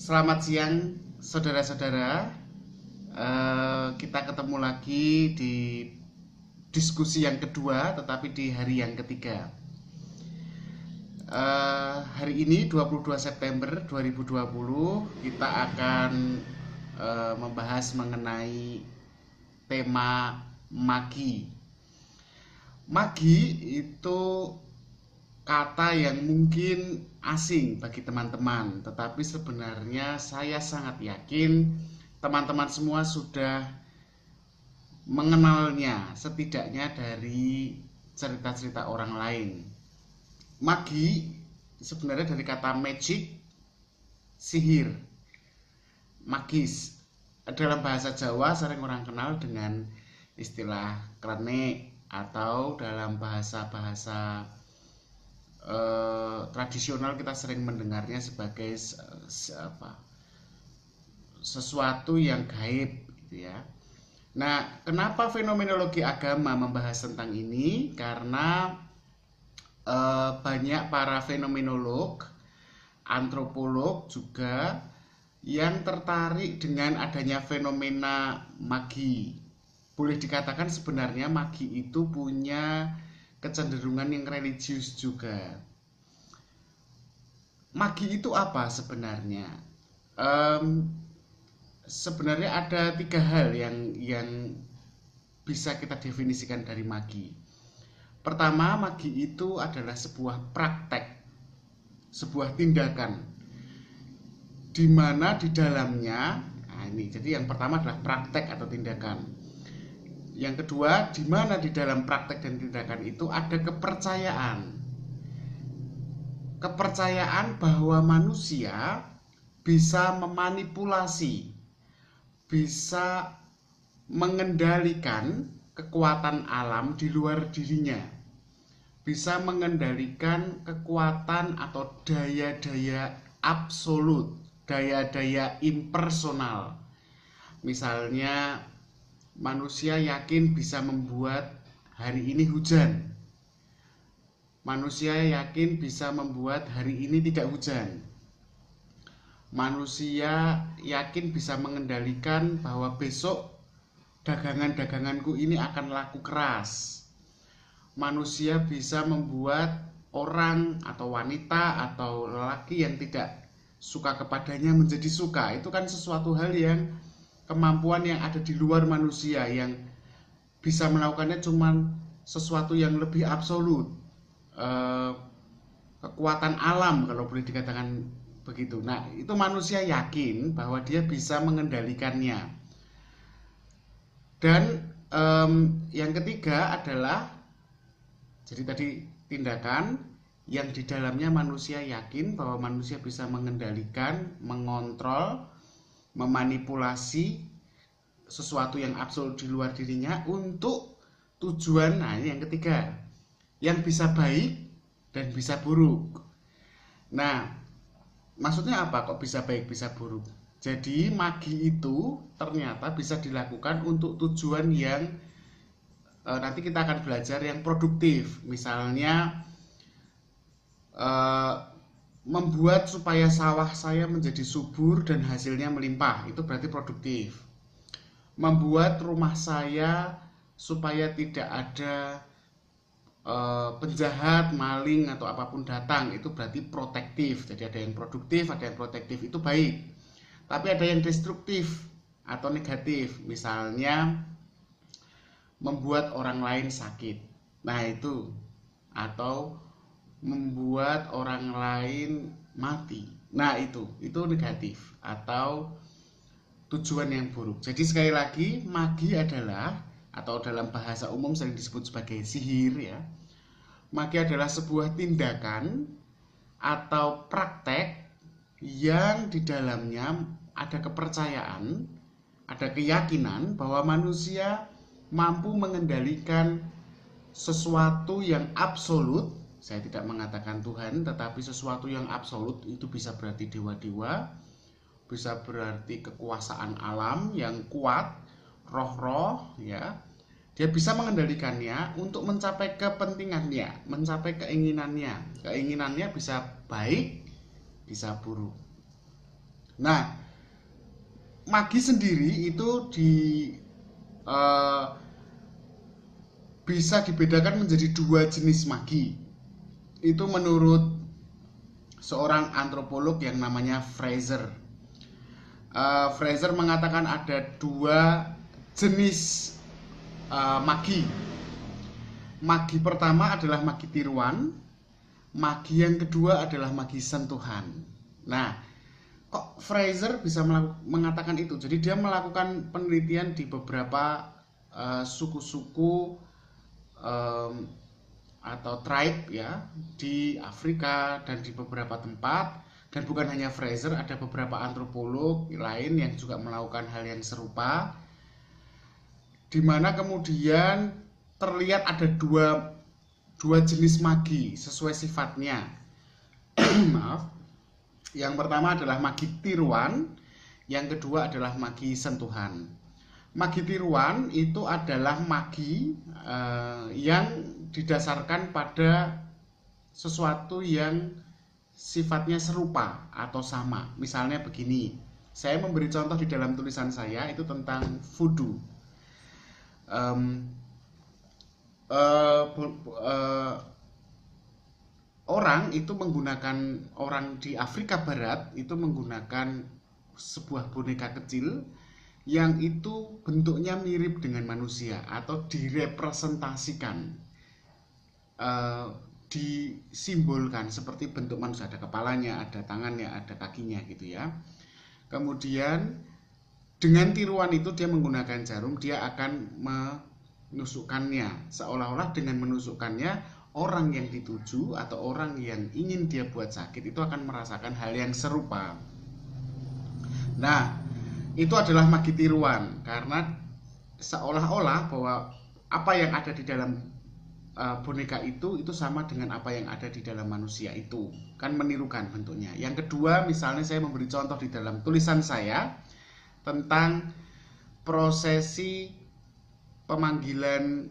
Selamat siang, saudara-saudara. Kita ketemu lagi di diskusi yang kedua, tetapi di hari yang ketiga. Hari ini 22 September 2020 kita akan membahas mengenai tema magi. Magi itu kata yang mungkin asing bagi teman-teman, tetapi sebenarnya saya sangat yakin teman-teman semua sudah mengenalnya, setidaknya dari cerita-cerita orang lain. Magi sebenarnya dari kata magic, sihir, magis. Dalam bahasa Jawa sering orang kenal dengan istilah klenik, atau dalam bahasa-bahasa tradisional kita sering mendengarnya sebagai sesuatu yang gaib gitu ya. Nah, kenapa fenomenologi agama membahas tentang ini? Karena banyak para fenomenolog, antropolog juga yang tertarik dengan adanya fenomena magi. Boleh dikatakan sebenarnya magi itu punya kecenderungan yang religius juga. Magi itu apa sebenarnya? Sebenarnya ada tiga hal yang bisa kita definisikan dari magi. Pertama, magi itu adalah sebuah praktek, sebuah tindakan, di mana di dalamnya, jadi yang pertama adalah praktek atau tindakan. Yang kedua, di mana di dalam praktek dan tindakan itu ada kepercayaan. Kepercayaan bahwa manusia bisa memanipulasi, bisa mengendalikan kekuatan alam di luar dirinya, bisa mengendalikan kekuatan atau daya-daya absolut, daya-daya impersonal. Misalnya manusia yakin bisa membuat hari ini hujan. Manusia yakin bisa membuat hari ini tidak hujan. Manusia yakin bisa mengendalikan bahwa besok dagangan-daganganku ini akan laku keras. Manusia bisa membuat orang atau wanita atau lelaki yang tidak suka kepadanya menjadi suka. Itu kan sesuatu hal yang kemampuan yang ada di luar manusia, yang bisa melakukannya cuman sesuatu yang lebih absolut, kekuatan alam kalau boleh dikatakan begitu. Nah, itu manusia yakin bahwa dia bisa mengendalikannya. Dan yang ketiga adalah, jadi tadi tindakan yang di dalamnya manusia yakin bahwa manusia bisa mengendalikan, mengontrol, memanipulasi sesuatu yang absolut di luar dirinya untuk tujuan. Nah, ini yang ketiga, yang bisa baik dan bisa buruk. Nah, maksudnya apa kok bisa baik bisa buruk? Jadi magi itu ternyata bisa dilakukan untuk tujuan yang nanti kita akan belajar yang produktif. Misalnya membuat supaya sawah saya menjadi subur dan hasilnya melimpah, itu berarti produktif. Membuat rumah saya supaya tidak ada penjahat, maling atau apapun datang, itu berarti protektif. Jadi ada yang produktif, ada yang protektif, itu baik. Tapi ada yang destruktif atau negatif, misalnya membuat orang lain sakit. Nah, itu, atau membuat orang lain mati. Nah, itu negatif atau tujuan yang buruk. Jadi sekali lagi, magi adalah, atau dalam bahasa umum sering disebut sebagai sihir ya. Magi adalah sebuah tindakan atau praktek yang di dalamnya ada kepercayaan, ada keyakinan bahwa manusia mampu mengendalikan sesuatu yang absolut. Saya tidak mengatakan Tuhan, tetapi sesuatu yang absolut. Itu bisa berarti dewa-dewa, bisa berarti kekuasaan alam yang kuat, roh-roh ya. Dia bisa mengendalikannya untuk mencapai kepentingannya, mencapai keinginannya. Keinginannya bisa baik, bisa buruk. Nah, magi sendiri itu eh, bisa dibedakan menjadi dua jenis magi. Itu menurut seorang antropolog yang namanya Fraser. Fraser mengatakan ada dua jenis magi. Magi pertama adalah magi tiruan, magi yang kedua adalah magi sentuhan. Nah, kok Fraser bisa mengatakan itu? Jadi dia melakukan penelitian di beberapa suku-suku atau tribe ya di Afrika dan di beberapa tempat, dan bukan hanya Fraser, ada beberapa antropolog lain yang juga melakukan hal yang serupa, di mana kemudian terlihat ada dua jenis magi sesuai sifatnya. Maaf. Yang pertama adalah magi tiruan, yang kedua adalah magi sentuhan. Magi tiruan itu adalah magi yang didasarkan pada sesuatu yang sifatnya serupa atau sama. Misalnya begini, saya memberi contoh di dalam tulisan saya itu tentang voodoo. Orang di Afrika Barat itu menggunakan sebuah boneka kecil yang itu bentuknya mirip dengan manusia atau direpresentasikan, disimbolkan seperti bentuk manusia, ada kepalanya, ada tangannya, ada kakinya gitu ya. Kemudian dengan tiruan itu dia menggunakan jarum, dia akan menusukkannya, seolah-olah dengan menusukkannya orang yang dituju atau orang yang ingin dia buat sakit itu akan merasakan hal yang serupa. Nah, itu adalah magi tiruan karena seolah-olah bahwa apa yang ada di dalam boneka itu sama dengan apa yang ada di dalam manusia, itu kan menirukan bentuknya. Yang kedua, misalnya saya memberi contoh di dalam tulisan saya tentang prosesi pemanggilan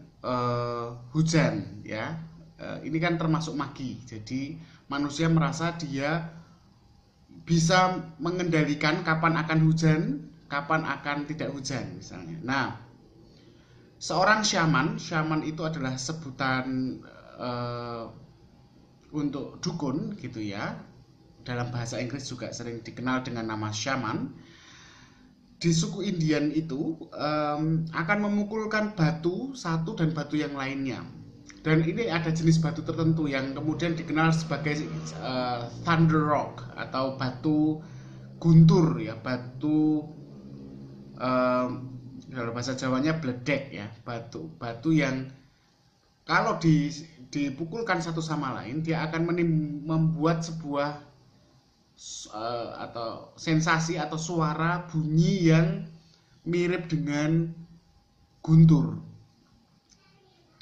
hujan ya. Ini kan termasuk magi. Jadi manusia merasa dia bisa mengendalikan kapan akan hujan, kapan akan tidak hujan misalnya. Nah, seorang syaman itu adalah sebutan untuk dukun gitu ya. Dalam bahasa Inggris juga sering dikenal dengan nama syaman. Di suku Indian itu akan memukulkan batu satu dan batu yang lainnya. Dan ini ada jenis batu tertentu yang kemudian dikenal sebagai thunder rock atau batu guntur ya, batu dalam bahasa Jawanya bledek ya, batu yang kalau dipukulkan satu sama lain dia akan membuat sebuah atau sensasi atau suara bunyi yang mirip dengan guntur.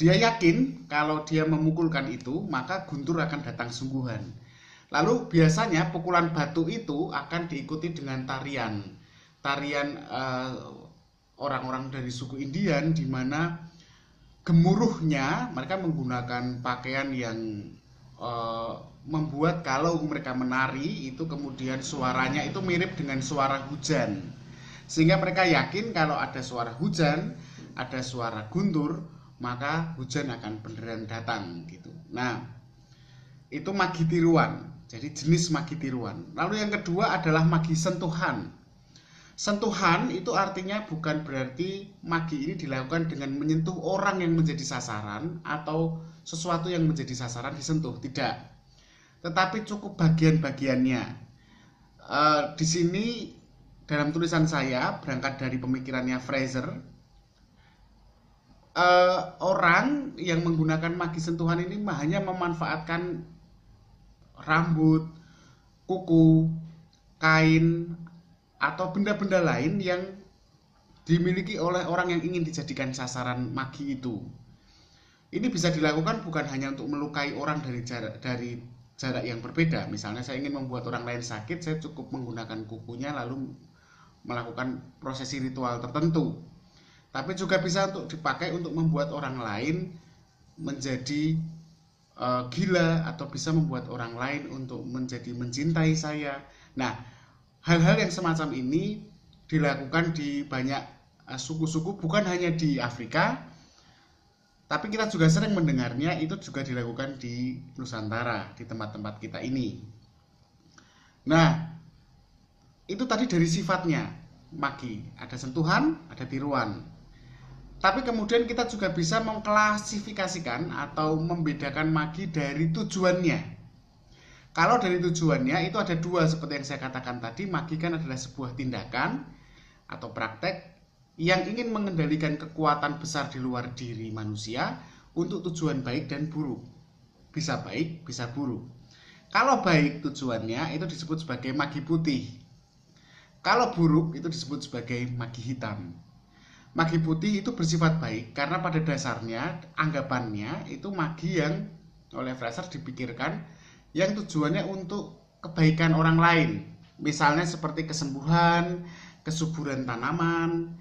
Dia yakin kalau dia memukulkan itu maka guntur akan datang sungguhan. Lalu biasanya pukulan batu itu akan diikuti dengan tarian orang-orang dari suku Indian, di mana gemuruhnya mereka menggunakan pakaian yang membuat kalau mereka menari itu kemudian suaranya itu mirip dengan suara hujan, sehingga mereka yakin kalau ada suara hujan, ada suara guntur, maka hujan akan beneran datang gitu. Nah, itu magi tiruan. Jadi jenis magi tiruan. Lalu yang kedua adalah magi sentuhan. Sentuhan itu artinya bukan berarti magi ini dilakukan dengan menyentuh orang yang menjadi sasaran atau sesuatu yang menjadi sasaran disentuh, tidak. Tetapi cukup bagian-bagiannya. Di sini dalam tulisan saya berangkat dari pemikirannya Fraser. Orang yang menggunakan magi sentuhan ini hanya memanfaatkan rambut, kuku, kain, atau benda-benda lain yang dimiliki oleh orang yang ingin dijadikan sasaran magi itu. Ini bisa dilakukan bukan hanya untuk melukai orang dari jarak yang berbeda. Misalnya saya ingin membuat orang lain sakit, saya cukup menggunakan kukunya lalu melakukan prosesi ritual tertentu. Tapi juga bisa untuk dipakai untuk membuat orang lain menjadi gila, atau bisa membuat orang lain untuk menjadi mencintai saya. Nah, hal-hal yang semacam ini dilakukan di banyak suku-suku, bukan hanya di Afrika, tapi kita juga sering mendengarnya itu juga dilakukan di Nusantara, di tempat-tempat kita ini. Nah, itu tadi dari sifatnya magi, ada sentuhan, ada tiruan. Tapi kemudian kita juga bisa mengklasifikasikan atau membedakan magi dari tujuannya. Kalau dari tujuannya itu ada dua, seperti yang saya katakan tadi, magi kan adalah sebuah tindakan atau praktek yang ingin mengendalikan kekuatan besar di luar diri manusia untuk tujuan baik dan buruk. Bisa baik, bisa buruk. Kalau baik tujuannya itu disebut sebagai magi putih. Kalau buruk itu disebut sebagai magi hitam. Magi putih itu bersifat baik karena pada dasarnya anggapannya itu magi yang oleh Fraser dipikirkan yang tujuannya untuk kebaikan orang lain. Misalnya seperti kesembuhan, kesuburan tanaman,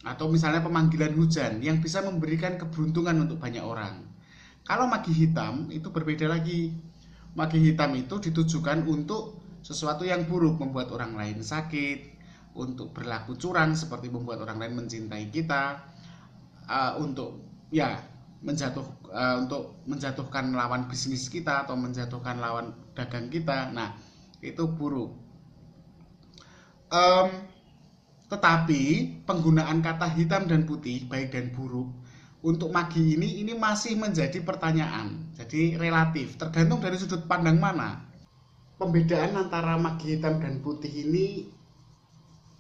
atau misalnya pemanggilan hujan yang bisa memberikan keberuntungan untuk banyak orang. Kalau magi hitam itu berbeda lagi. Magi hitam itu ditujukan untuk sesuatu yang buruk, membuat orang lain sakit, untuk berlaku curang seperti membuat orang lain mencintai kita, untuk menjatuhkan lawan bisnis kita atau menjatuhkan lawan dagang kita. Nah, itu buruk. Tetapi penggunaan kata hitam dan putih, baik dan buruk, untuk magi ini masih menjadi pertanyaan. Jadi relatif, tergantung dari sudut pandang mana. Pembedaan antara magi hitam dan putih ini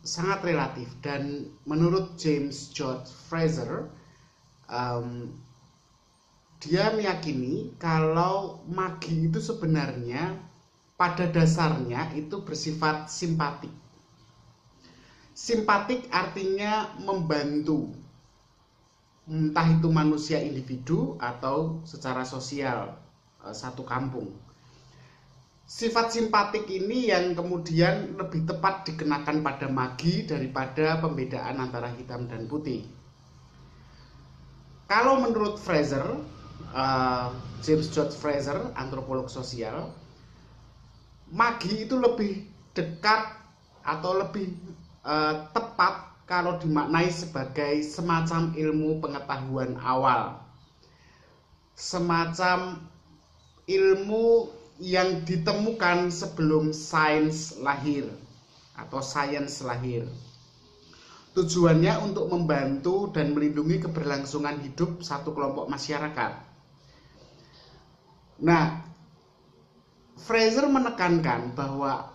sangat relatif, dan menurut James George Fraser, dia meyakini kalau magi itu sebenarnya pada dasarnya itu bersifat simpatik. Simpatik artinya membantu, entah itu manusia individu atau secara sosial satu kampung. Sifat simpatik ini yang kemudian lebih tepat dikenakan pada magi daripada pembedaan antara hitam dan putih. Kalau menurut Fraser, James George Fraser, antropolog sosial, magi itu lebih dekat atau lebih tepat kalau dimaknai sebagai semacam ilmu pengetahuan awal, semacam ilmu yang ditemukan sebelum sains lahir atau sains lahir. Tujuannya untuk membantu dan melindungi keberlangsungan hidup satu kelompok masyarakat. Nah, Fraser menekankan bahwa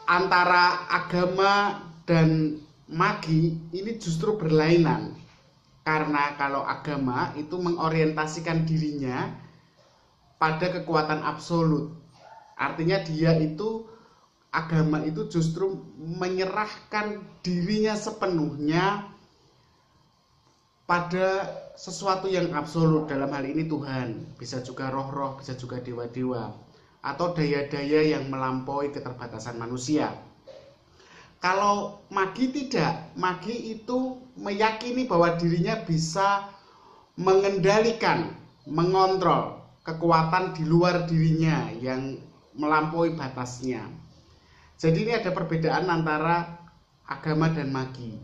antara agama dan magi ini justru berlainan. Karena kalau agama itu mengorientasikan dirinya pada kekuatan absolut. Artinya agama itu justru menyerahkan dirinya sepenuhnya pada sesuatu yang absolut, dalam hal ini Tuhan, bisa juga roh-roh, bisa juga dewa-dewa, atau daya-daya yang melampaui keterbatasan manusia. Kalau magi tidak, magi itu meyakini bahwa dirinya bisa mengendalikan, mengontrol kekuatan di luar dirinya yang melampaui batasnya. Jadi ini ada perbedaan antara agama dan magi.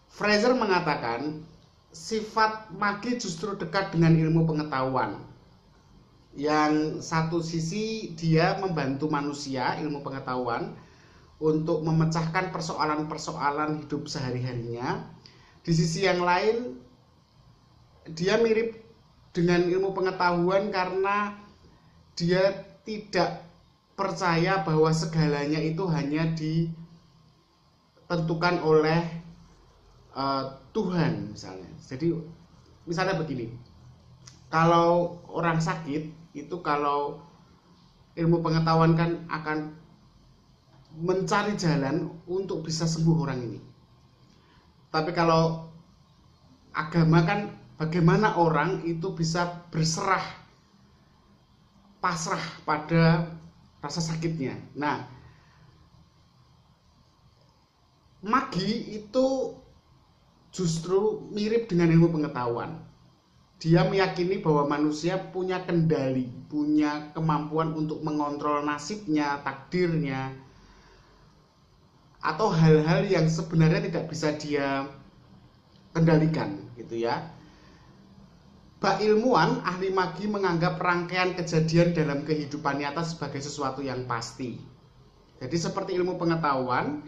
Fraser mengatakan sifat magi justru dekat dengan ilmu pengetahuan. Yang satu sisi dia membantu manusia, ilmu pengetahuan, untuk memecahkan persoalan-persoalan hidup sehari-harinya. Di sisi yang lain dia mirip dengan ilmu pengetahuan karena dia tidak percaya bahwa segalanya itu hanya ditentukan oleh Tuhan misalnya. Jadi misalnya begini, kalau orang sakit itu, kalau ilmu pengetahuan kan akan mencari jalan untuk bisa sembuh orang ini. Tapi kalau agama kan bagaimana orang itu bisa berserah, pasrah pada rasa sakitnya. Nah, magi itu justru mirip dengan ilmu pengetahuan. Dia meyakini bahwa manusia punya kendali, punya kemampuan untuk mengontrol nasibnya, takdirnya, atau hal-hal yang sebenarnya tidak bisa dia kendalikan gitu ya. Bak ilmuwan, ahli magi menganggap rangkaian kejadian dalam kehidupan nyata sebagai sesuatu yang pasti. Jadi seperti ilmu pengetahuan,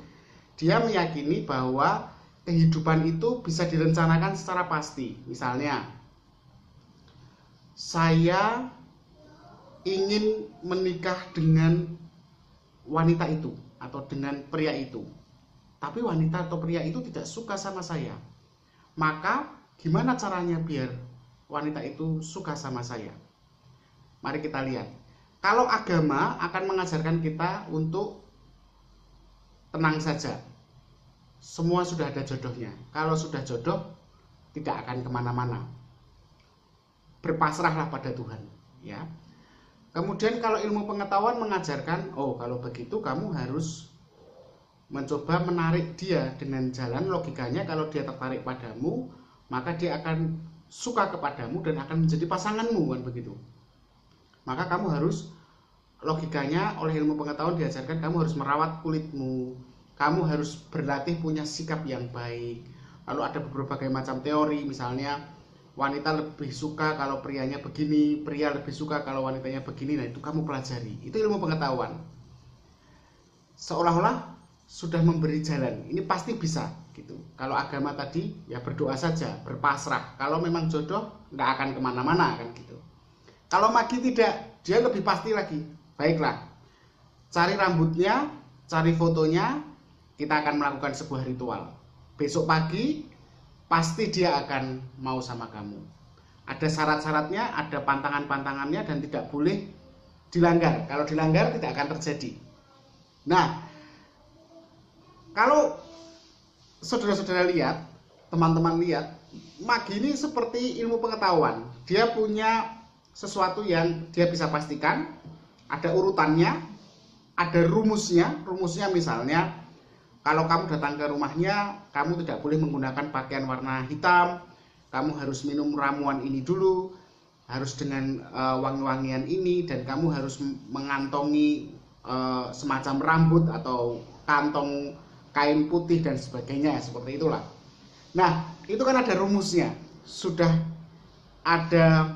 dia meyakini bahwa kehidupan itu bisa direncanakan secara pasti. Misalnya, saya ingin menikah dengan wanita itu atau dengan pria itu, tapi wanita atau pria itu tidak suka sama saya. Maka gimana caranya biar wanita itu suka sama saya? Mari kita lihat. Kalau agama akan mengajarkan kita untuk tenang saja, semua sudah ada jodohnya. Kalau sudah jodoh, tidak akan kemana-mana. Berpasrahlah pada Tuhan, ya. Kemudian kalau ilmu pengetahuan mengajarkan, oh kalau begitu kamu harus mencoba menarik dia dengan jalan logikanya. Kalau dia tertarik padamu, maka dia akan suka kepadamu dan akan menjadi pasanganmu, kan begitu. Maka kamu harus, logikanya oleh ilmu pengetahuan diajarkan, kamu harus merawat kulitmu, kamu harus berlatih punya sikap yang baik. Lalu ada berbagai macam teori, misalnya wanita lebih suka kalau prianya begini, pria lebih suka kalau wanitanya begini. Nah itu kamu pelajari, itu ilmu pengetahuan. Seolah-olah sudah memberi jalan, ini pasti bisa gitu. Kalau agama tadi ya berdoa saja, berpasrah. Kalau memang jodoh nggak akan kemana-mana kan gitu. Kalau magi tidak, dia lebih pasti lagi. Baiklah, cari rambutnya, cari fotonya, kita akan melakukan sebuah ritual. Besok pagi pasti dia akan mau sama kamu. Ada syarat-syaratnya, ada pantangan-pantangannya, dan tidak boleh dilanggar. Kalau dilanggar tidak akan terjadi. Nah, kalau saudara-saudara lihat, teman-teman lihat, magi ini seperti ilmu pengetahuan. Dia punya sesuatu yang dia bisa pastikan, ada urutannya, ada rumusnya. Rumusnya misalnya, kalau kamu datang ke rumahnya, kamu tidak boleh menggunakan pakaian warna hitam, kamu harus minum ramuan ini dulu, harus dengan wangi-wangian ini, dan kamu harus mengantongi semacam rambut atau kantong kain putih dan sebagainya, seperti itulah. Nah, itu kan ada rumusnya, sudah ada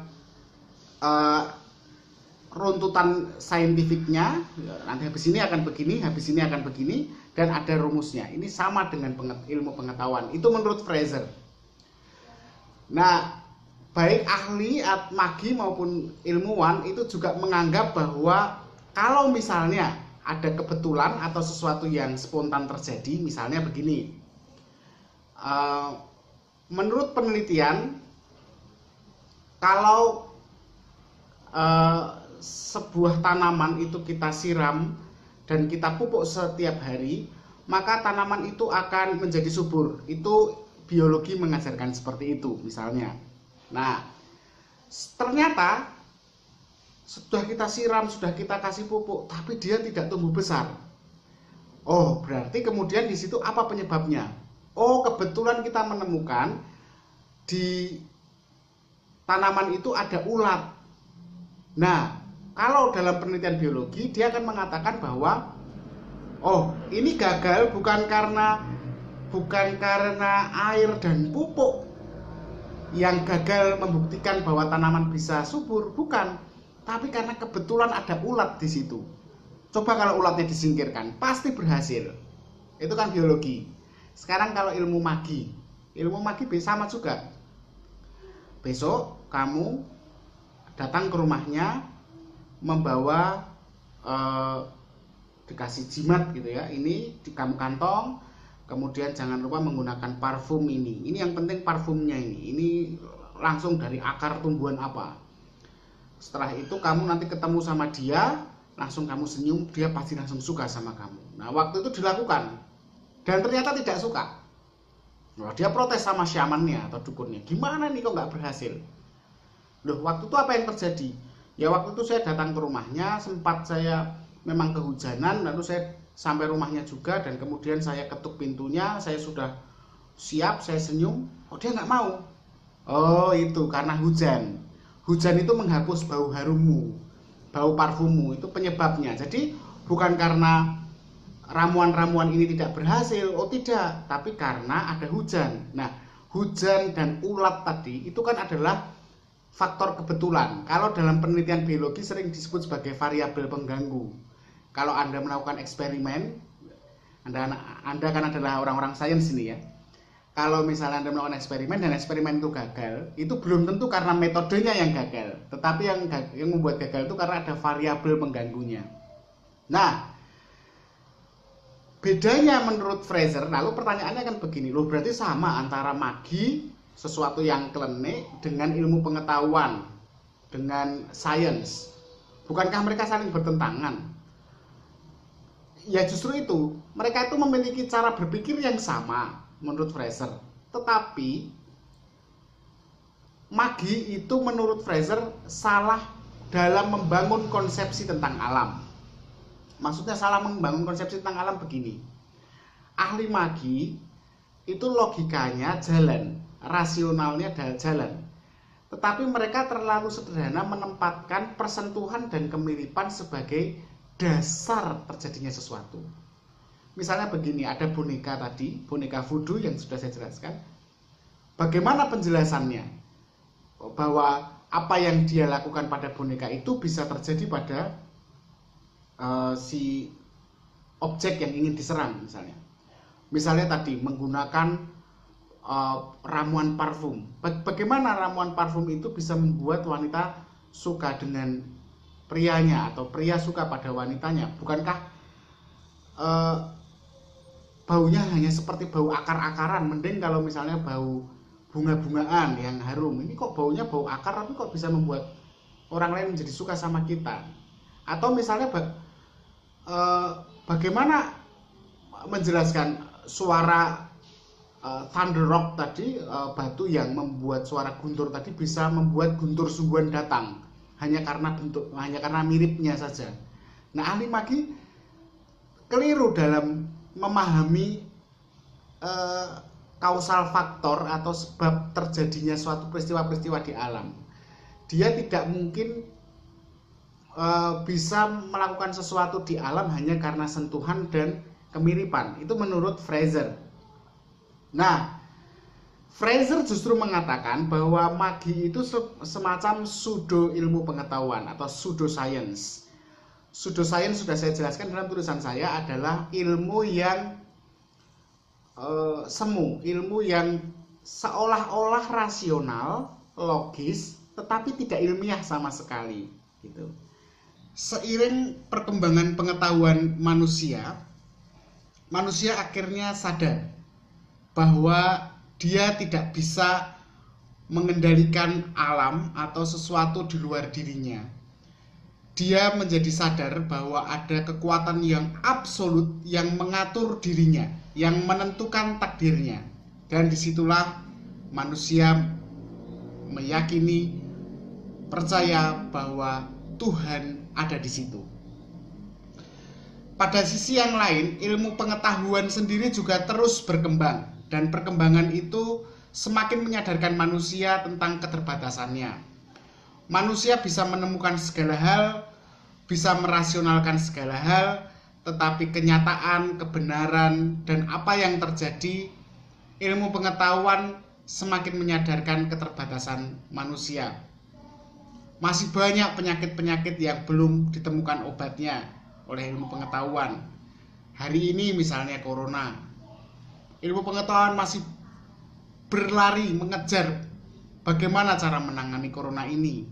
runtutan saintifiknya, nanti habis ini akan begini, habis ini akan begini, dan ada rumusnya. Ini sama dengan ilmu pengetahuan, itu menurut Fraser. Nah, baik ahli magi maupun ilmuwan itu juga menganggap bahwa kalau misalnya ada kebetulan atau sesuatu yang spontan terjadi, misalnya begini, menurut penelitian, kalau sebuah tanaman itu kita siram dan kita pupuk setiap hari, maka tanaman itu akan menjadi subur. Itu biologi mengajarkan seperti itu misalnya. Nah, ternyata sudah kita siram, sudah kita kasih pupuk, tapi dia tidak tumbuh besar. Oh, berarti kemudian di situ apa penyebabnya? Oh, kebetulan kita menemukan di tanaman itu ada ulat. Nah, kalau dalam penelitian biologi dia akan mengatakan bahwa oh, ini gagal bukan karena air dan pupuk yang gagal membuktikan bahwa tanaman bisa subur, bukan, tapi karena kebetulan ada ulat di situ. Coba kalau ulatnya disingkirkan, pasti berhasil. Itu kan biologi. Sekarang kalau ilmu magi sama juga. Besok kamu datang ke rumahnya membawa dikasih jimat gitu ya, ini di kamu kantong, kemudian jangan lupa menggunakan parfum ini yang penting parfumnya ini langsung dari akar tumbuhan apa. Setelah itu kamu nanti ketemu sama dia, langsung kamu senyum, dia pasti langsung suka sama kamu. Nah, waktu itu dilakukan dan ternyata tidak suka. Nah, dia protes sama syamannya atau dukunnya, gimana nih kok nggak berhasil? Loh, waktu itu apa yang terjadi? Ya waktu itu saya datang ke rumahnya, sempat saya memang kehujanan, lalu saya sampai rumahnya juga, dan kemudian saya ketuk pintunya, saya sudah siap, saya senyum, kok dia nggak mau? Oh, itu karena hujan. Hujan itu menghapus bau harummu, bau parfummu, itu penyebabnya. Jadi bukan karena ramuan-ramuan ini tidak berhasil? Oh tidak, tapi karena ada hujan. Nah, hujan dan ulat tadi itu kan adalah faktor kebetulan. Kalau dalam penelitian biologi sering disebut sebagai variabel pengganggu. Kalau Anda melakukan eksperimen, Anda kan adalah orang-orang sains ini ya. Kalau misalnya Anda melakukan eksperimen dan eksperimen itu gagal, itu belum tentu karena metodenya yang gagal, tetapi yang membuat gagal itu karena ada variabel pengganggunya. Nah, bedanya menurut Fraser, lalu pertanyaannya kan begini, loh berarti sama antara magi, sesuatu yang klenik, dengan ilmu pengetahuan, dengan sains. Bukankah mereka saling bertentangan? Ya justru itu, mereka itu memiliki cara berpikir yang sama menurut Fraser, tetapi magi itu menurut Fraser salah dalam membangun konsepsi tentang alam. Maksudnya salah membangun konsepsi tentang alam begini, ahli magi itu logikanya jalan, rasionalnya jalan, tetapi mereka terlalu sederhana menempatkan persentuhan dan kemiripan sebagai dasar terjadinya sesuatu. Misalnya begini, ada boneka tadi, boneka voodoo yang sudah saya jelaskan. Bagaimana penjelasannya? Bahwa apa yang dia lakukan pada boneka itu bisa terjadi pada si objek yang ingin diserang misalnya. Misalnya tadi menggunakan ramuan parfum. Bagaimana ramuan parfum itu bisa membuat wanita suka dengan prianya atau pria suka pada wanitanya? Bukankah baunya hanya seperti bau akar-akaran? Mending kalau misalnya bau bunga-bungaan yang harum. Ini kok baunya bau akar tapi kok bisa membuat orang lain menjadi suka sama kita? Atau misalnya bagaimana menjelaskan suara thunder rock tadi, batu yang membuat suara guntur tadi bisa membuat guntur sungguhan datang hanya karena miripnya saja. Nah, ahli magi keliru dalam memahami kausal faktor atau sebab terjadinya suatu peristiwa-peristiwa di alam. Dia tidak mungkin bisa melakukan sesuatu di alam hanya karena sentuhan dan kemiripan. Itu menurut Fraser. Nah, Fraser justru mengatakan bahwa magi itu semacam pseudo ilmu pengetahuan atau pseudoscience. Pseudoscience sudah saya jelaskan dalam tulisan saya adalah ilmu yang semu, ilmu yang seolah-olah rasional, logis, tetapi tidak ilmiah sama sekali. Gitu. Seiring perkembangan pengetahuan manusia akhirnya sadar bahwa dia tidak bisa mengendalikan alam atau sesuatu di luar dirinya. Dia menjadi sadar bahwa ada kekuatan yang absolut yang mengatur dirinya, yang menentukan takdirnya. Dan disitulah manusia meyakini, percaya bahwa Tuhan ada di situ. Pada sisi yang lain, ilmu pengetahuan sendiri juga terus berkembang, dan perkembangan itu semakin menyadarkan manusia tentang keterbatasannya. Manusia bisa menemukan segala hal, bisa merasionalkan segala hal, tetapi kenyataan, kebenaran, dan apa yang terjadi, ilmu pengetahuan semakin menyadarkan keterbatasan manusia. Masih banyak penyakit-penyakit yang belum ditemukan obatnya oleh ilmu pengetahuan. Hari ini misalnya corona, ilmu pengetahuan masih berlari mengejar bagaimana cara menangani corona ini,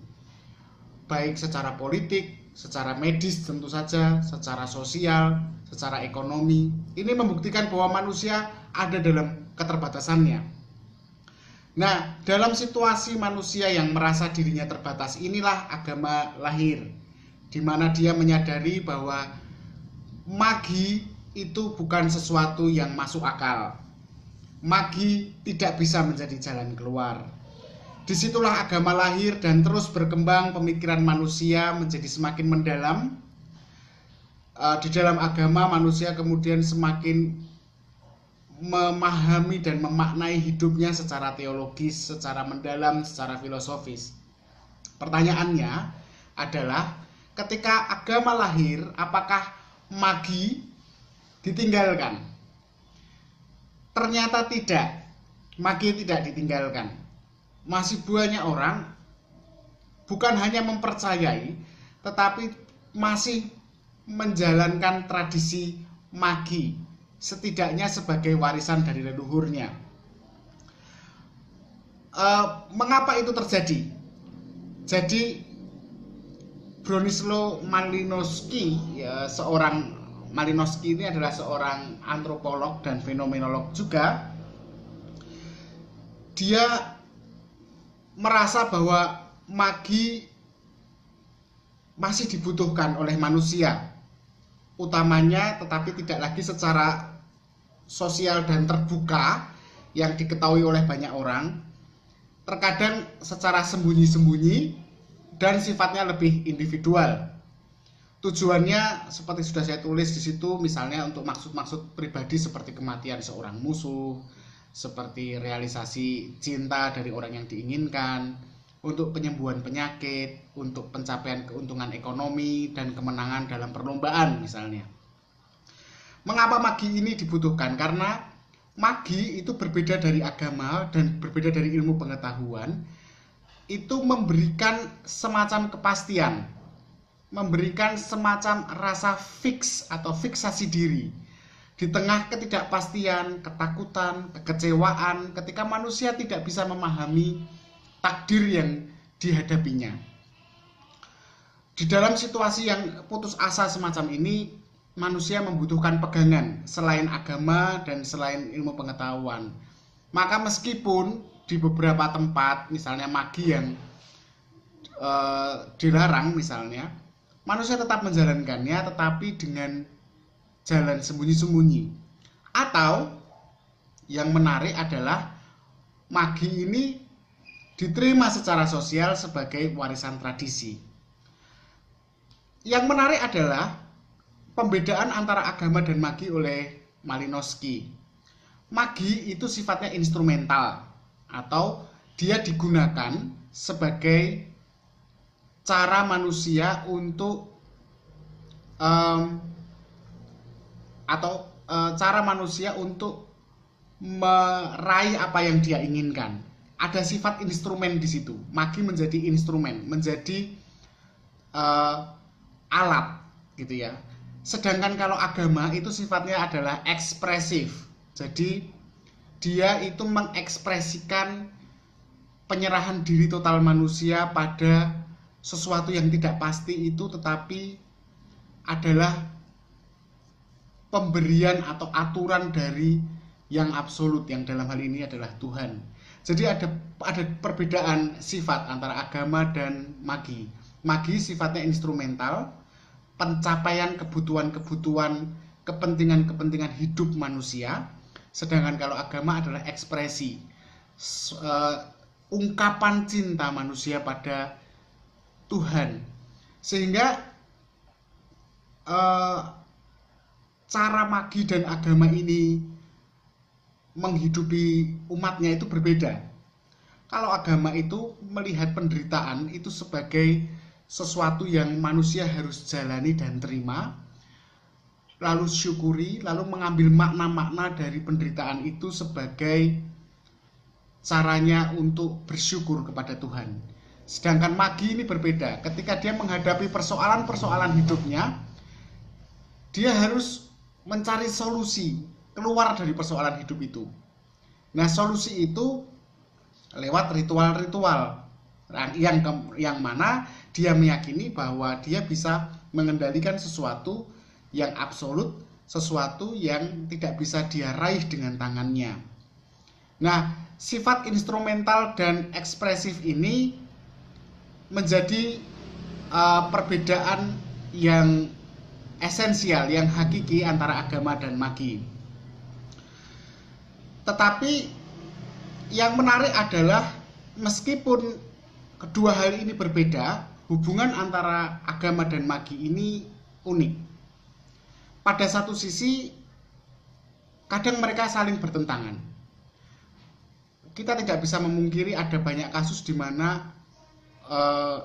baik secara politik, secara medis tentu saja, secara sosial, secara ekonomi. Ini membuktikan bahwa manusia ada dalam keterbatasannya. Nah, dalam situasi manusia yang merasa dirinya terbatas, inilah agama lahir, di mana dia menyadari bahwa magi itu bukan sesuatu yang masuk akal. Magi tidak bisa menjadi jalan keluar. Disitulah agama lahir dan terus berkembang, pemikiran manusia menjadi semakin mendalam. Di dalam agama manusia kemudian semakin memahami dan memaknai hidupnya secara teologis, secara mendalam, secara filosofis. Pertanyaannya adalah, ketika agama lahir, apakah magi ditinggalkan. Ternyata tidak, magi tidak ditinggalkan. Masih banyak orang bukan hanya mempercayai, tetapi masih menjalankan tradisi magi, setidaknya sebagai warisan dari leluhurnya. Mengapa itu terjadi? Jadi Bronislaw Malinowski, Malinowski ini adalah seorang antropolog dan fenomenolog juga. Dia merasa bahwa magi masih dibutuhkan oleh manusia, utamanya tetapi tidak lagi secara sosial dan terbuka yang diketahui oleh banyak orang, terkadang secara sembunyi-sembunyi dan sifatnya lebih individual. Tujuannya seperti sudah saya tulis di situ, misalnya untuk maksud-maksud pribadi seperti kematian seorang musuh, seperti realisasi cinta dari orang yang diinginkan, untuk penyembuhan penyakit, untuk pencapaian keuntungan ekonomi dan kemenangan dalam perlombaan misalnya. Mengapa magi ini dibutuhkan? Karena magi itu berbeda dari agama dan berbeda dari ilmu pengetahuan. Itu memberikan semacam kepastian, memberikan semacam rasa fix atau fiksasi diri di tengah ketidakpastian, ketakutan, kekecewaan ketika manusia tidak bisa memahami takdir yang dihadapinya. Di dalam situasi yang putus asa semacam ini, manusia membutuhkan pegangan selain agama dan selain ilmu pengetahuan. Maka meskipun di beberapa tempat, misalnya magi yang dilarang misalnya, manusia tetap menjalankannya, tetapi dengan jalan sembunyi-sembunyi. Atau yang menarik adalah magi ini diterima secara sosial sebagai warisan tradisi. Yang menarik adalah pembedaan antara agama dan magi oleh Malinowski. Magi itu sifatnya instrumental, atau dia digunakan sebagai cara manusia untuk cara manusia untuk meraih apa yang dia inginkan. Ada sifat instrumen di situ. Magi menjadi instrumen, menjadi alat, gitu ya. Sedangkan kalau agama itu sifatnya adalah ekspresif. Jadi dia itu mengekspresikan penyerahan diri total manusia pada sesuatu yang tidak pasti itu, tetapi adalah pemberian atau aturan dari yang absolut, yang dalam hal ini adalah Tuhan. Jadi ada perbedaan sifat antara agama dan magi. Magi sifatnya instrumental, pencapaian kebutuhan-kebutuhan, kepentingan-kepentingan hidup manusia. Sedangkan kalau agama adalah ekspresi, ungkapan cinta manusia pada Tuhan. Sehingga cara magi dan agama ini menghidupi umatnya itu berbeda. Kalau agama itu melihat penderitaan itu sebagai sesuatu yang manusia harus jalani dan terima, lalu syukuri, lalu mengambil makna-makna dari penderitaan itu sebagai caranya untuk bersyukur kepada Tuhan. Sedangkan magi ini berbeda. Ketika dia menghadapi persoalan-persoalan hidupnya, dia harus mencari solusi keluar dari persoalan hidup itu. Nah, solusi itu lewat ritual-ritual yang mana dia meyakini bahwa dia bisa mengendalikan sesuatu yang absolut, sesuatu yang tidak bisa dia raih dengan tangannya. Nah, sifat instrumental dan ekspresif ini menjadi perbedaan yang esensial, yang hakiki antara agama dan magi. Tetapi yang menarik adalah meskipun kedua hal ini berbeda, hubungan antara agama dan magi ini unik. Pada satu sisi, kadang mereka saling bertentangan. Kita tidak bisa memungkiri ada banyak kasus di mana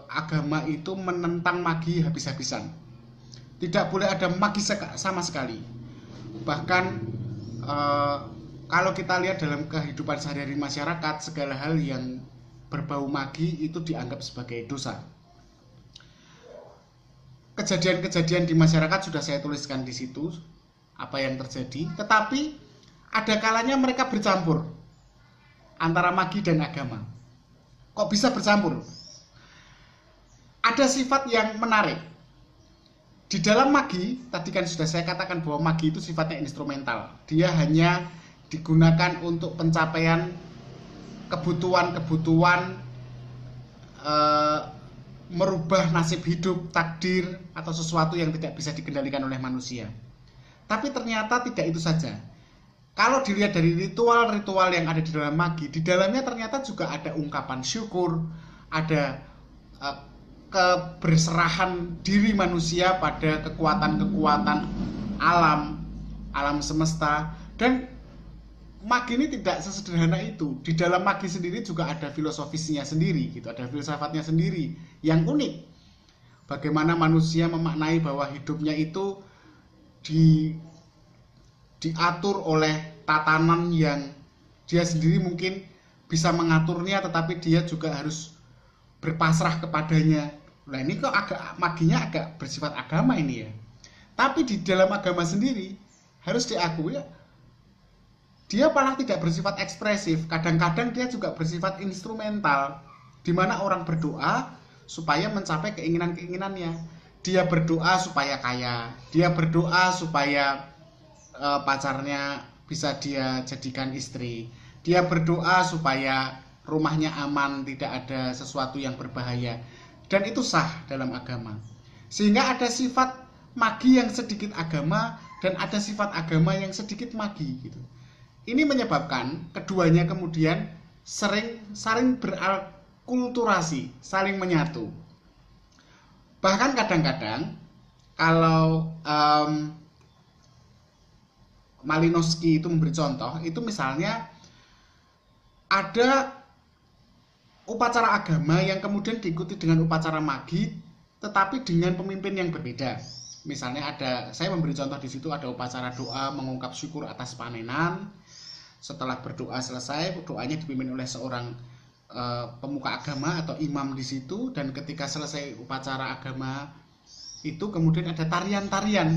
agama itu menentang magi habis-habisan. Tidak boleh ada magi sama sekali. Bahkan kalau kita lihat dalam kehidupan sehari-hari masyarakat, segala hal yang berbau magi itu dianggap sebagai dosa. Kejadian-kejadian di masyarakat sudah saya tuliskan di situ, apa yang terjadi. Tetapi ada kalanya mereka bercampur antara magi dan agama. Kok bisa bercampur? Ada sifat yang menarik. Di dalam magi, tadi kan sudah saya katakan bahwa magi itu sifatnya instrumental. Dia hanya digunakan untuk pencapaian kebutuhan-kebutuhan, merubah nasib hidup, takdir, atau sesuatu yang tidak bisa dikendalikan oleh manusia. Tapi ternyata tidak itu saja. Kalau dilihat dari ritual-ritual yang ada di dalam magi, di dalamnya ternyata juga ada ungkapan syukur, ada keberserahan diri manusia pada kekuatan-kekuatan alam semesta. Dan magi ini tidak sesederhana itu. Di dalam magi sendiri juga ada filosofisnya sendiri, gitu, ada filsafatnya sendiri yang unik. Bagaimana manusia memaknai bahwa hidupnya itu diatur oleh tatanan yang dia sendiri mungkin bisa mengaturnya, tetapi dia juga harus berpasrah kepadanya. Nah, ini kok maginya agak bersifat agama ini ya. Tapi di dalam agama sendiri harus diakui ya, dia malah tidak bersifat ekspresif. Kadang-kadang dia juga bersifat instrumental, di mana orang berdoa supaya mencapai keinginan-keinginannya. Dia berdoa supaya kaya, dia berdoa supaya pacarnya bisa dia jadikan istri, dia berdoa supaya rumahnya aman, tidak ada sesuatu yang berbahaya. Dan itu sah dalam agama. Sehingga ada sifat magi yang sedikit agama, dan ada sifat agama yang sedikit magi gitu. Ini menyebabkan keduanya kemudian saling beralkulturasi, saling menyatu. Bahkan kadang-kadang kalau Malinowski itu memberi contoh, itu misalnya ada upacara agama yang kemudian diikuti dengan upacara magi, tetapi dengan pemimpin yang berbeda. Misalnya saya memberi contoh di situ, ada upacara doa mengungkap syukur atas panenan. Setelah berdoa selesai, doanya dipimpin oleh seorang pemuka agama atau imam di situ, dan ketika selesai upacara agama itu kemudian ada tarian-tarian,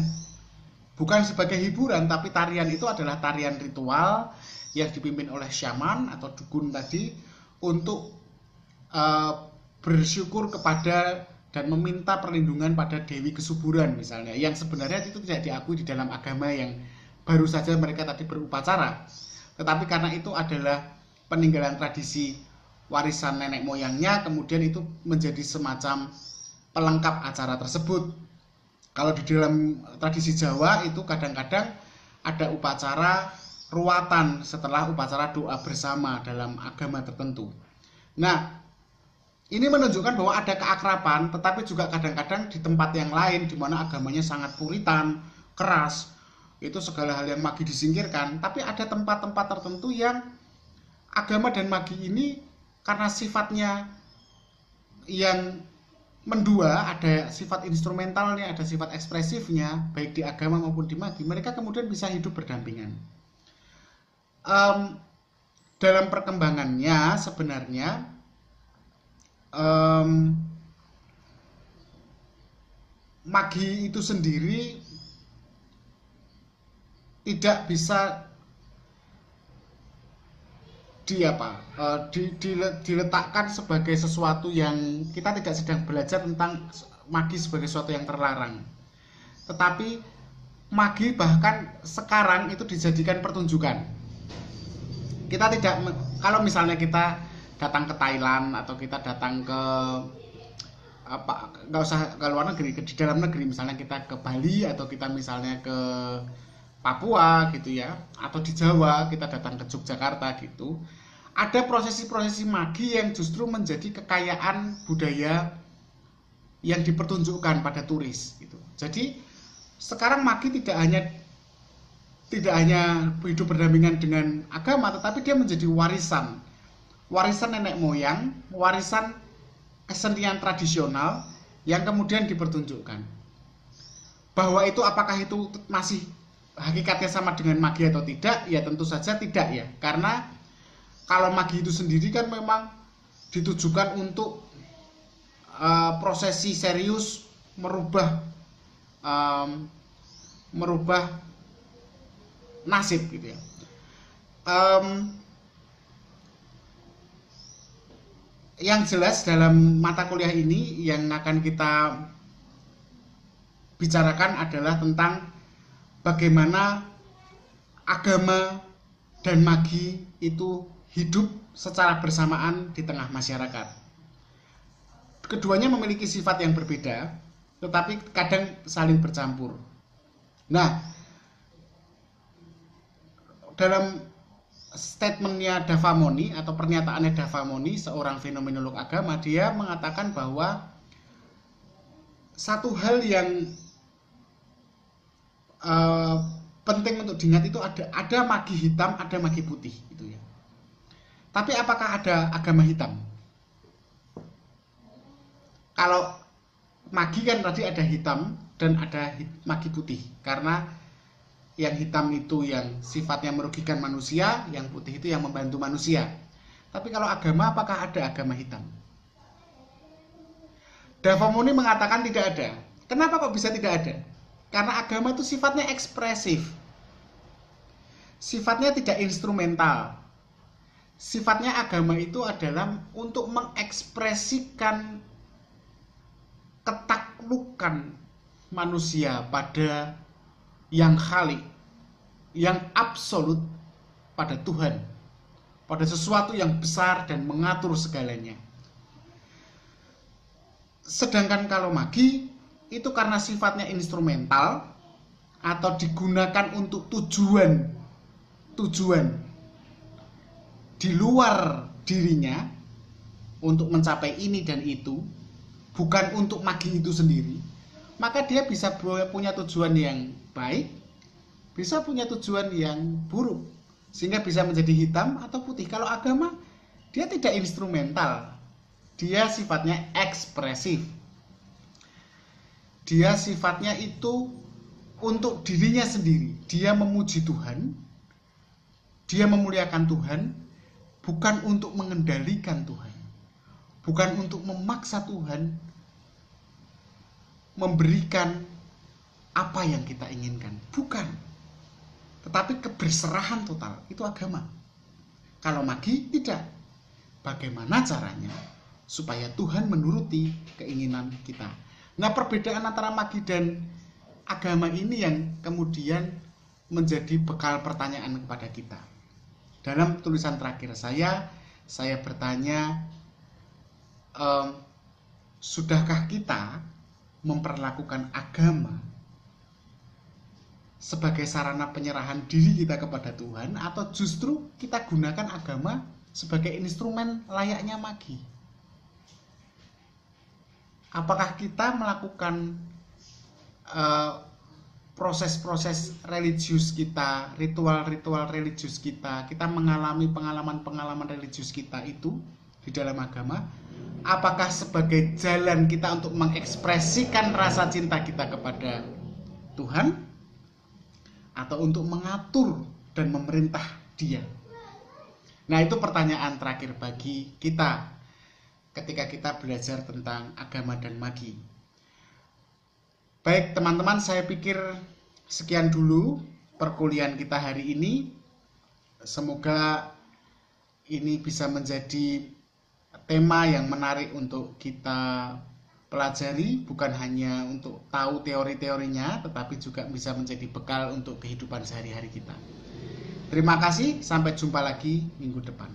bukan sebagai hiburan, tapi tarian itu adalah tarian ritual yang dipimpin oleh syaman atau dukun tadi untuk bersyukur kepada dan meminta perlindungan pada Dewi Kesuburan misalnya, yang sebenarnya itu tidak diakui di dalam agama yang baru saja mereka tadi berupacara. Tetapi karena itu adalah peninggalan tradisi warisan nenek moyangnya, kemudian itu menjadi semacam pelengkap acara tersebut. Kalau di dalam tradisi Jawa itu kadang-kadang ada upacara ruatan setelah upacara doa bersama dalam agama tertentu. Nah, ini menunjukkan bahwa ada keakraban, tetapi juga kadang-kadang di tempat yang lain di mana agamanya sangat puritan, keras, itu segala hal yang magi disingkirkan. Tapi ada tempat-tempat tertentu yang agama dan magi ini karena sifatnya yang mendua, ada sifat instrumentalnya, ada sifat ekspresifnya, baik di agama maupun di magi, mereka kemudian bisa hidup berdampingan. Dalam perkembangannya sebenarnya magi itu sendiri tidak bisa diletakkan sebagai sesuatu yang kita tidak sedang belajar tentang magi sebagai sesuatu yang terlarang. Tetapi magi bahkan sekarang itu dijadikan pertunjukan. Kita tidak, kalau misalnya kita datang ke Thailand atau kita datang ke nggak usah ke luar negeri, di dalam negeri misalnya kita ke Bali atau kita misalnya ke Papua gitu ya, atau di Jawa kita datang ke Yogyakarta gitu, ada prosesi-prosesi magi yang justru menjadi kekayaan budaya yang dipertunjukkan pada turis gitu. Jadi sekarang magi tidak hanya hidup berdampingan dengan agama, tetapi dia menjadi warisan nenek moyang, warisan kesenian tradisional yang kemudian dipertunjukkan. Bahwa itu apakah itu masih hakikatnya sama dengan magi atau tidak? Ya tentu saja tidak ya. Karena kalau magi itu sendiri kan memang ditujukan untuk prosesi serius merubah nasib gitu ya. Yang jelas dalam mata kuliah ini yang akan kita bicarakan adalah tentang bagaimana agama dan magi itu hidup secara bersamaan di tengah masyarakat. Keduanya memiliki sifat yang berbeda, tetapi kadang saling bercampur. Nah, dalam statementnya Davamoni atau pernyataannya Davamoni, seorang fenomenolog agama, dia mengatakan bahwa satu hal yang penting untuk diingat itu ada magi hitam, ada magi putih gitu ya. Tapi apakah ada agama hitam? Kalau magi kan tadi ada hitam dan ada magi putih, karena yang hitam itu yang sifatnya merugikan manusia, yang putih itu yang membantu manusia. Tapi kalau agama, apakah ada agama hitam? Davamoni mengatakan tidak ada. Kenapa kok bisa tidak ada? Karena agama itu sifatnya ekspresif. Sifatnya tidak instrumental. Sifatnya agama itu adalah untuk mengekspresikan ketaklukan manusia pada yang khalik, yang absolut, pada Tuhan, pada sesuatu yang besar dan mengatur segalanya. Sedangkan kalau magi itu karena sifatnya instrumental atau digunakan untuk tujuan di luar dirinya untuk mencapai ini dan itu, bukan untuk magi itu sendiri, maka dia bisa punya tujuan yang baik, bisa punya tujuan yang buruk, sehingga bisa menjadi hitam atau putih. Kalau agama, dia tidak instrumental, dia sifatnya ekspresif. Dia sifatnya itu untuk dirinya sendiri. Dia memuji Tuhan, dia memuliakan Tuhan, bukan untuk mengendalikan Tuhan, bukan untuk memaksa Tuhan memberikan apa yang kita inginkan, bukan. Tetapi keberserahan total, itu agama. Kalau magi, tidak. Bagaimana caranya supaya Tuhan menuruti keinginan kita? Nah, perbedaan antara magi dan agama ini yang kemudian menjadi bekal pertanyaan kepada kita. Dalam tulisan terakhir saya bertanya, sudahkah kita memperlakukan agama sebagai sarana penyerahan diri kita kepada Tuhan, atau justru kita gunakan agama sebagai instrumen layaknya magi? Apakah kita melakukan proses-proses religius kita, ritual-ritual religius kita mengalami pengalaman-pengalaman religius kita itu di dalam agama? Apakah sebagai jalan kita untuk mengekspresikan rasa cinta kita kepada Tuhan, atau untuk mengatur dan memerintah Dia? Nah, itu pertanyaan terakhir bagi kita ketika kita belajar tentang agama dan magi. Baik teman-teman, saya pikir sekian dulu perkuliahan kita hari ini. Semoga ini bisa menjadi tema yang menarik untuk kita pelajari, bukan hanya untuk tahu teori-teorinya, tetapi juga bisa menjadi bekal untuk kehidupan sehari-hari kita. Terima kasih, sampai jumpa lagi minggu depan.